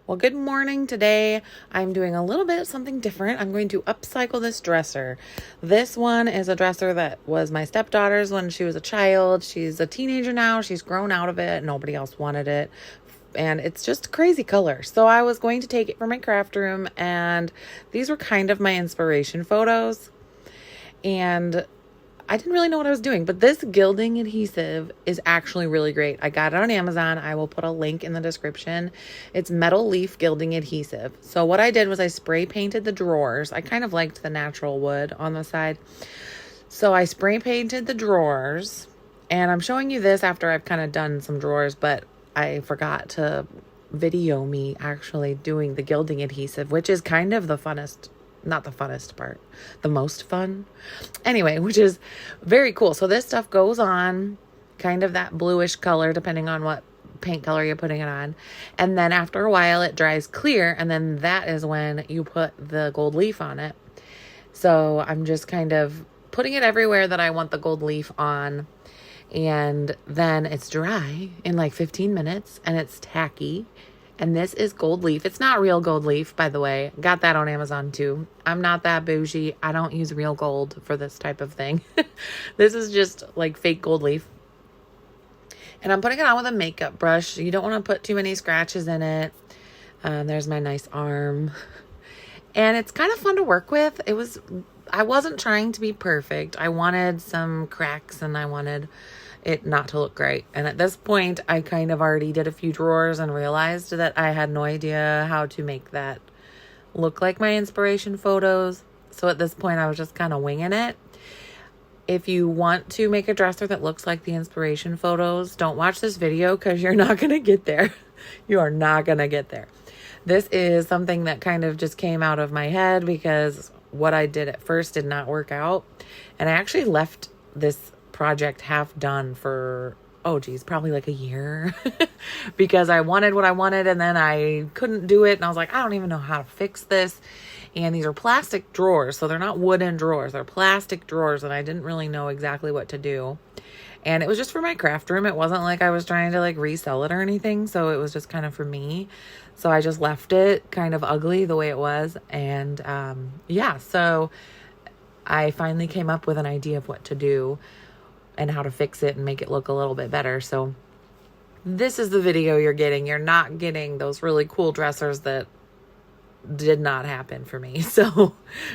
Well, good morning. Today I'm doing a little bit of something different. I'm going to upcycle this dresser. This one is a dresser that was my stepdaughter's when she was a child. She's a teenager now. She's grown out of it. Nobody else wanted it. And it's just a crazy color. So I was going to take it for my craft room, and these were kind of my inspiration photos. And I didn't really know what I was doing, but this gilding adhesive is actually really great. I got it on Amazon. I will put a link in the description. It's metal leaf gilding adhesive. So what I did was I spray painted the drawers. I kind of liked the natural wood on the side. So I spray painted the drawers, and I'm showing you this after I've kind of done some drawers, but I forgot to video me actually doing the gilding adhesive, which is kind of the funnest. Not the funnest part, the most fun. Anyway, which is very cool. So this stuff goes on kind of that bluish color, depending on what paint color you're putting it on. And then after a while, it dries clear. And then that is when you put the gold leaf on it. So I'm just kind of putting it everywhere that I want the gold leaf on. And then it's dry in like 15 minutes and it's tacky. And this is gold leaf. It's not real gold leaf, by the way. Got that on Amazon too. I'm not that bougie. I don't use real gold for this type of thing. This is just like fake gold leaf. And I'm putting it on with a makeup brush. You don't want to put too many scratches in it. There's my nice arm. And it's kind of fun to work with. I wasn't trying to be perfect. I wanted some cracks and I wanted it not to look great. And at this point, I kind of already did a few drawers and realized that I had no idea how to make that look like my inspiration photos. So at this point, I was just kind of winging it. If you want to make a dresser that looks like the inspiration photos, don't watch this video because you're not going to get there. You are not going to get there. This is something that kind of just came out of my head because what I did at first did not work out. And I actually left this project half done for, probably like a year because I wanted what I wanted and then I couldn't do it. And I was like, I don't even know how to fix this. And these are plastic drawers. So they're not wooden drawers. They're plastic drawers. And I didn't really know exactly what to do. And it was just for my craft room. It wasn't like I was trying to like resell it or anything. So it was just kind of for me. So I just left it kind of ugly the way it was. And so I finally came up with an idea of what to do and how to fix it and make it look a little bit better. So this is the video you're getting. You're not getting those really cool dressers that did not happen for me. So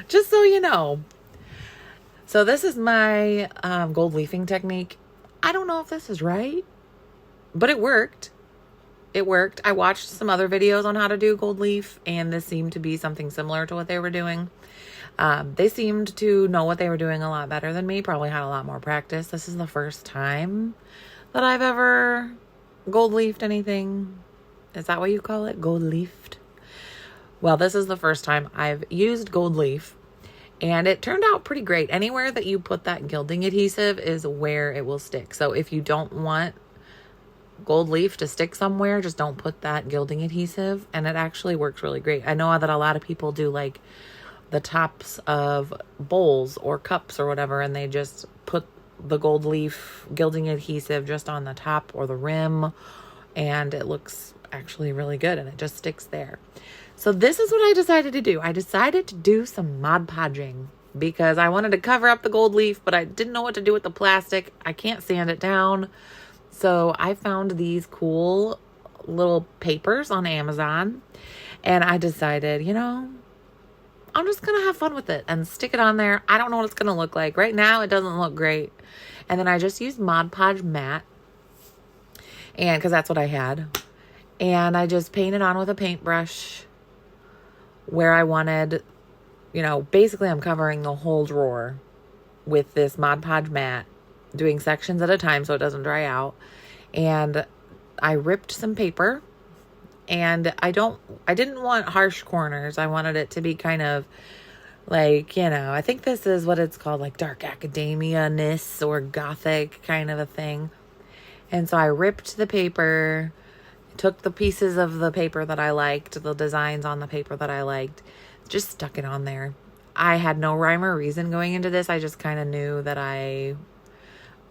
just so you know. So this is my gold leafing technique. I don't know if this is right, but it worked. It worked. I watched some other videos on how to do gold leaf, and this seemed to be something similar to what they were doing. They seemed to know what they were doing a lot better than me, probably had a lot more practice. This is the first time that I've ever gold leafed anything. Is that what you call it? Gold leafed? Well, this is the first time I've used gold leaf, and it turned out pretty great. Anywhere that you put that gilding adhesive is where it will stick. So if you don't want gold leaf to stick somewhere, just don't put that gilding adhesive, and it actually works really great. I know that a lot of people do like the tops of bowls or cups or whatever, and they just put the gold leaf gilding adhesive just on the top or the rim, and it looks actually really good and it just sticks there. So this is what I decided to do. I decided to do some mod-podging because I wanted to cover up the gold leaf, but I didn't know what to do with the plastic. I can't sand it down. So I found these cool little papers on Amazon, and I decided, I'm just going to have fun with it and stick it on there. I don't know what it's going to look like. Right now, it doesn't look great. And then I just used Podge Matte, and because that's what I had. And I just painted on with a paintbrush where I wanted, basically I'm covering the whole drawer with this Podge Matte, doing sections at a time so it doesn't dry out. And I ripped some paper. And I didn't want harsh corners. I wanted it to be kind of like, I think this is what it's called, like dark academia-ness or gothic kind of a thing. And so I ripped the paper, took the pieces of the paper that I liked, the designs on the paper that I liked, just stuck it on there. I had no rhyme or reason going into this. I just kind of knew that I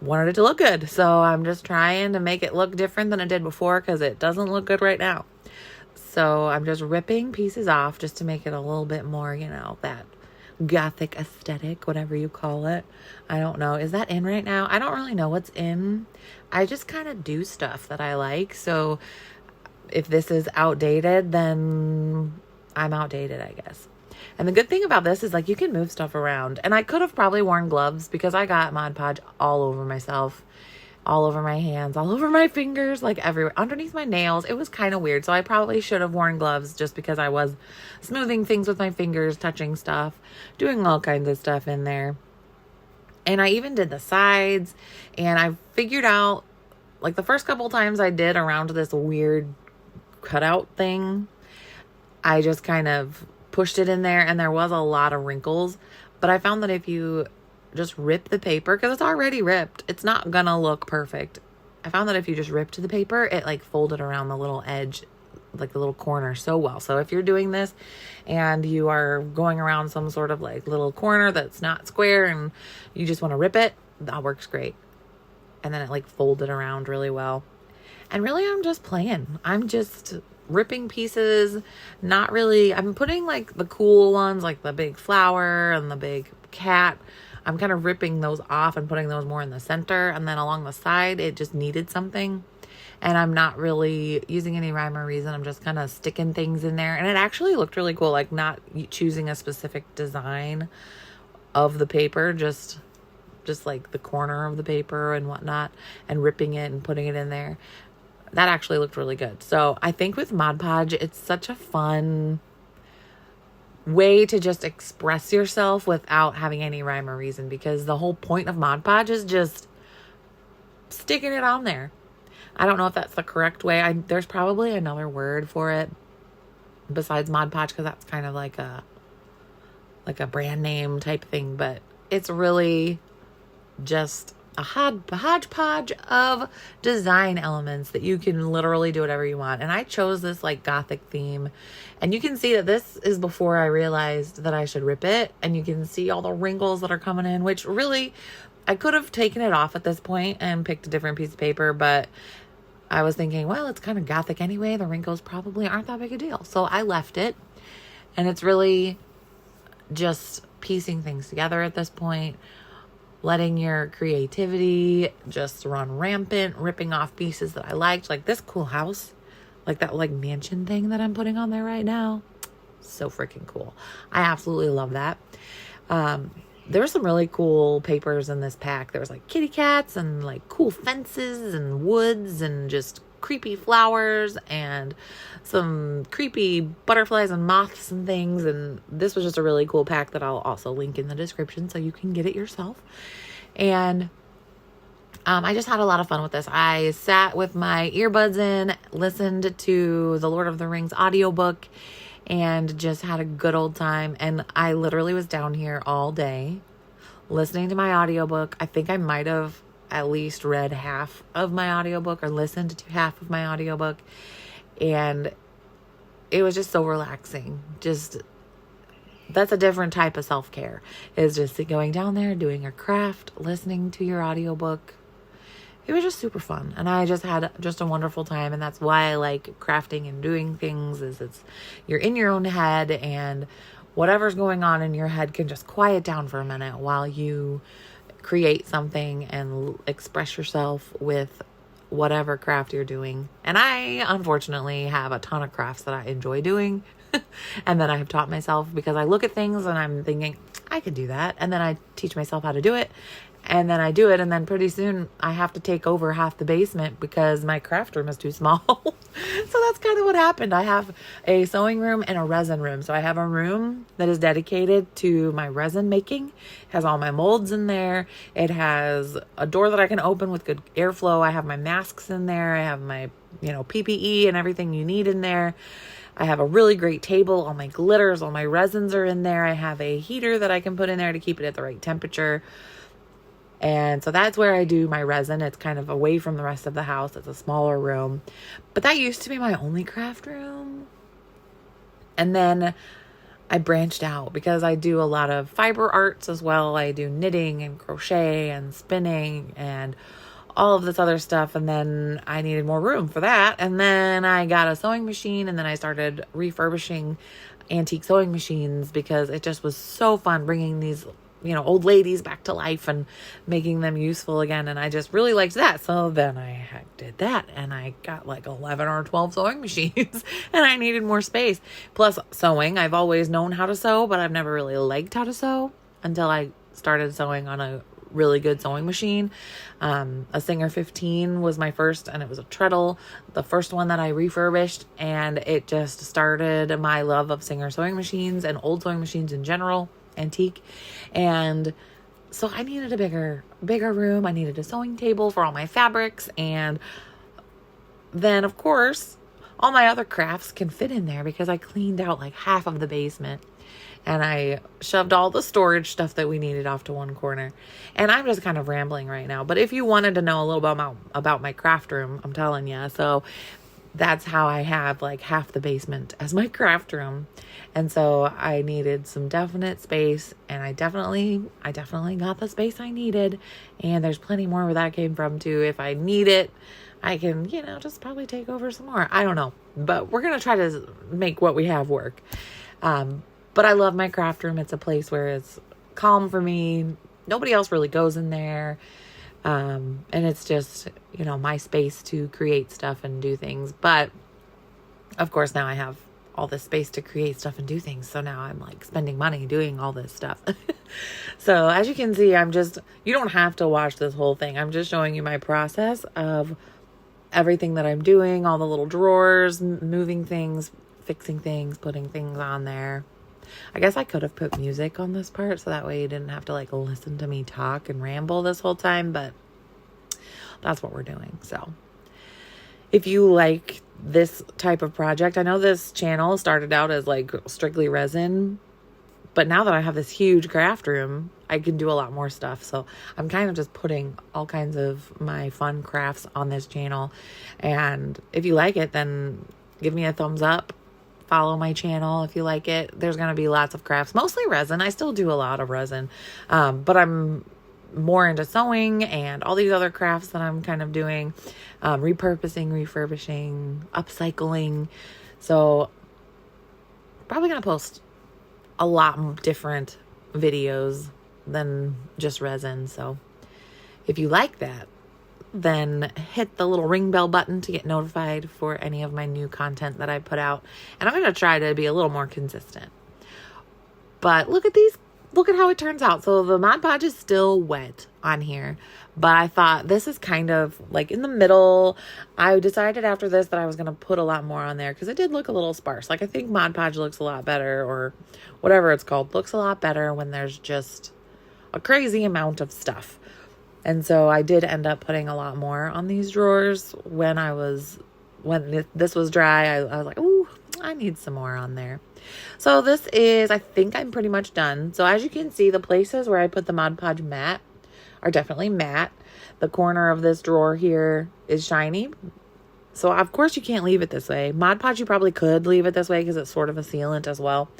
wanted it to look good. So I'm just trying to make it look different than it did before because it doesn't look good right now. So I'm just ripping pieces off just to make it a little bit more, you know, that gothic aesthetic, whatever you call it. I don't know. Is that in right now? I don't really know what's in. I just kind of do stuff that I like. So if this is outdated, then I'm outdated, I guess. And the good thing about this is like you can move stuff around. And I could have probably worn gloves because I got Mod Podge all over myself, all over my hands, all over my fingers, like everywhere, underneath my nails. It was kind of weird. So I probably should have worn gloves just because I was smoothing things with my fingers, touching stuff, doing all kinds of stuff in there. And I even did the sides, and I figured out, like the first couple times I did around this weird cutout thing, I just kind of pushed it in there and there was a lot of wrinkles. But I found that if you just rip the paper, because it's already ripped, it's not gonna look perfect. I found that if you just ripped the paper, it like folded around the little edge, like the little corner so well. So if you're doing this and you are going around some sort of like little corner that's not square and you just want to rip it, that works great. And then it like folded around really well. And really I'm just playing. I'm just ripping pieces, not really. I'm putting like the cool ones, like the big flower and the big cat. I'm kind of ripping those off and putting those more in the center. And then along the side, it just needed something. And I'm not really using any rhyme or reason. I'm just kind of sticking things in there. And it actually looked really cool. Like not choosing a specific design of the paper, just like the corner of the paper and whatnot, and ripping it and putting it in there. That actually looked really good. So I think with Mod Podge, it's such a fun way to just express yourself without having any rhyme or reason, because the whole point of Mod Podge is just sticking it on there. I don't know if that's the correct way. There's probably another word for it besides Mod Podge, because that's kind of like a brand name type thing, but it's really just a hodgepodge of design elements that you can literally do whatever you want. And I chose this like gothic theme, and you can see that this is before I realized that I should rip it, and you can see all the wrinkles that are coming in, which really I could have taken it off at this point and picked a different piece of paper, but I was thinking, well, it's kind of gothic anyway, the wrinkles probably aren't that big a deal. So I left it, and it's really just piecing things together at this point, letting your creativity just run rampant, ripping off pieces that I liked, like this cool house, like that like mansion thing that I'm putting on there right now. So freaking cool. I absolutely love that. There were some really cool papers in this pack. There was like kitty cats and like cool fences and woods and just creepy flowers and some creepy butterflies and moths and things. And this was just a really cool pack that I'll also link in the description so you can get it yourself. And I just had a lot of fun with this. I sat with my earbuds in, listened to the Lord of the Rings audiobook, and just had a good old time. And I literally was down here all day listening to my audiobook. I think I might have at least read half of my audiobook or listened to half of my audiobook. And it was just so relaxing. Just, that's a different type of self-care, is just going down there, doing a craft, listening to your audiobook. It was just super fun. And I just had just a wonderful time. And that's why I like crafting and doing things, is you're in your own head, and whatever's going on in your head can just quiet down for a minute while you create something and express yourself with whatever craft you're doing. And I unfortunately have a ton of crafts that I enjoy doing and that I have taught myself, because I look at things and I'm thinking, I could do that. And then I teach myself how to do it. And then I do it, and then pretty soon I have to take over half the basement because my craft room is too small. So that's kind of what happened. I have a sewing room and a resin room. So I have a room that is dedicated to my resin making. It has all my molds in there. It has a door that I can open with good airflow. I have my masks in there. I have my, PPE and everything you need in there. I have a really great table. All my glitters, all my resins are in there. I have a heater that I can put in there to keep it at the right temperature. And so that's where I do my resin. It's kind of away from the rest of the house. It's a smaller room. But that used to be my only craft room. And then I branched out because I do a lot of fiber arts as well. I do knitting and crochet and spinning and all of this other stuff. And then I needed more room for that. And then I got a sewing machine, and then I started refurbishing antique sewing machines because it just was so fun bringing these, old ladies back to life and making them useful again. And I just really liked that. So then I did that, and I got like 11 or 12 sewing machines and I needed more space. Plus sewing, I've always known how to sew, but I've never really liked how to sew until I started sewing on a really good sewing machine. A Singer 15 was my first, and it was a treadle, the first one that I refurbished, and it just started my love of Singer sewing machines and old sewing machines in general, antique. And so I needed a bigger room. I needed a sewing table for all my fabrics, and then of course all my other crafts can fit in there because I cleaned out like half of the basement. And I shoved all the storage stuff that we needed off to one corner. And I'm just kind of rambling right now. But if you wanted to know a little bit about my craft room, I'm telling you. So that's how I have like half the basement as my craft room. And so I needed some definite space. And I definitely got the space I needed. And there's plenty more where that came from too. If I need it, I can, just probably take over some more. I don't know. But we're going to try to make what we have work. But I love my craft room. It's a place where it's calm for me. Nobody else really goes in there. And it's just, my space to create stuff and do things. But of course, now I have all this space to create stuff and do things. So now I'm like spending money doing all this stuff. So as you can see, you don't have to watch this whole thing. I'm just showing you my process of everything that I'm doing, all the little drawers, moving things, fixing things, putting things on there. I guess I could have put music on this part so that way you didn't have to like listen to me talk and ramble this whole time, but that's what we're doing. So if you like this type of project, I know this channel started out as like strictly resin, but now that I have this huge craft room, I can do a lot more stuff. So I'm kind of just putting all kinds of my fun crafts on this channel. And if you like it, then give me a thumbs up. Follow my channel if you like it. There's going to be lots of crafts, mostly resin. I still do a lot of resin, but I'm more into sewing and all these other crafts that I'm kind of doing, repurposing, refurbishing, upcycling. So probably going to post a lot different videos than just resin. So if you like that, then hit the little ring bell button to get notified for any of my new content that I put out. And I'm going to try to be a little more consistent. But look at how it turns out. So the Mod Podge is still wet on here, but I thought this is kind of like in the middle. I decided after this that I was going to put a lot more on there because it did look a little sparse. Like I think Mod Podge looks a lot better, or whatever it's called, looks a lot better when there's just a crazy amount of stuff. And so I did end up putting a lot more on these drawers when this was dry. I was like, ooh, I need some more on there. So I think I'm pretty much done. So as you can see, the places where I put the Mod Podge matte are definitely matte. The corner of this drawer here is shiny. So of course you can't leave it this way. Mod Podge, you probably could leave it this way because it's sort of a sealant as well.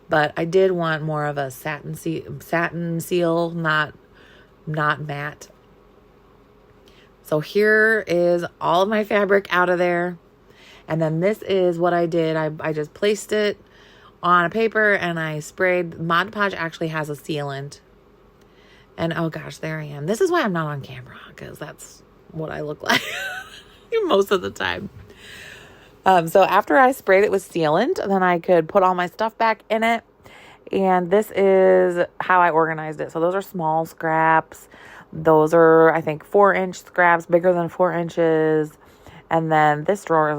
But I did want more of a satin seal, not matte. So here is all of my fabric out of there. And then this is what I did. I just placed it on a paper and I sprayed. Mod Podge actually has a sealant. And oh gosh, there I am. This is why I'm not on camera, because that's what I look like most of the time. So after I sprayed it with sealant, then I could put all my stuff back in it. And this is how I organized it. So those are small scraps. Those are, I think, 4-inch scraps, bigger than 4 inches. And then this drawer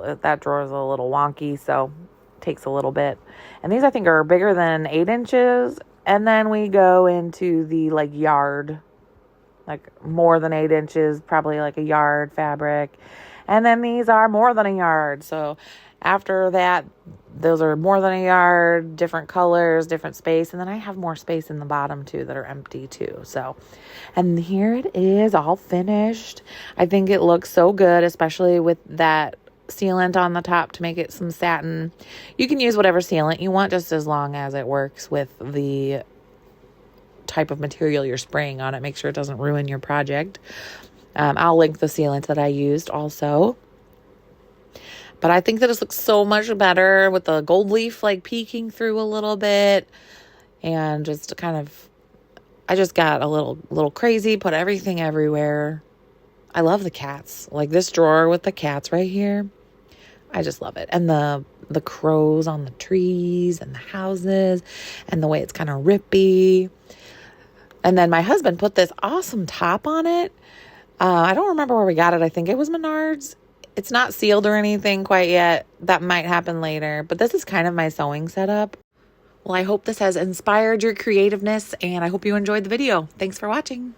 is that drawer is a little wonky, so it takes a little bit. And these, I think, are bigger than 8 inches. And then we go into the like yard, like more than 8 inches, probably like a yard fabric. And then these are more than a yard. So after that, those are more than a yard, different colors, different space. And then I have more space in the bottom too that are empty too. So, and here it is all finished. I think it looks so good, especially with that sealant on the top to make it some satin. You can use whatever sealant you want, just as long as it works with the type of material you're spraying on it. Make sure it doesn't ruin your project. I'll link the sealant that I used also. But I think that this looks so much better with the gold leaf like peeking through a little bit. And just kind of, I just got a little crazy, put everything everywhere. I love the cats. Like this drawer with the cats right here. I just love it. And the crows on the trees and the houses and the way it's kind of rippy. And then my husband put this awesome top on it. I don't remember where we got it. I think it was Menards. It's not sealed or anything quite yet. That might happen later. But this is kind of my sewing setup. Well, I hope this has inspired your creativeness, and I hope you enjoyed the video. Thanks for watching.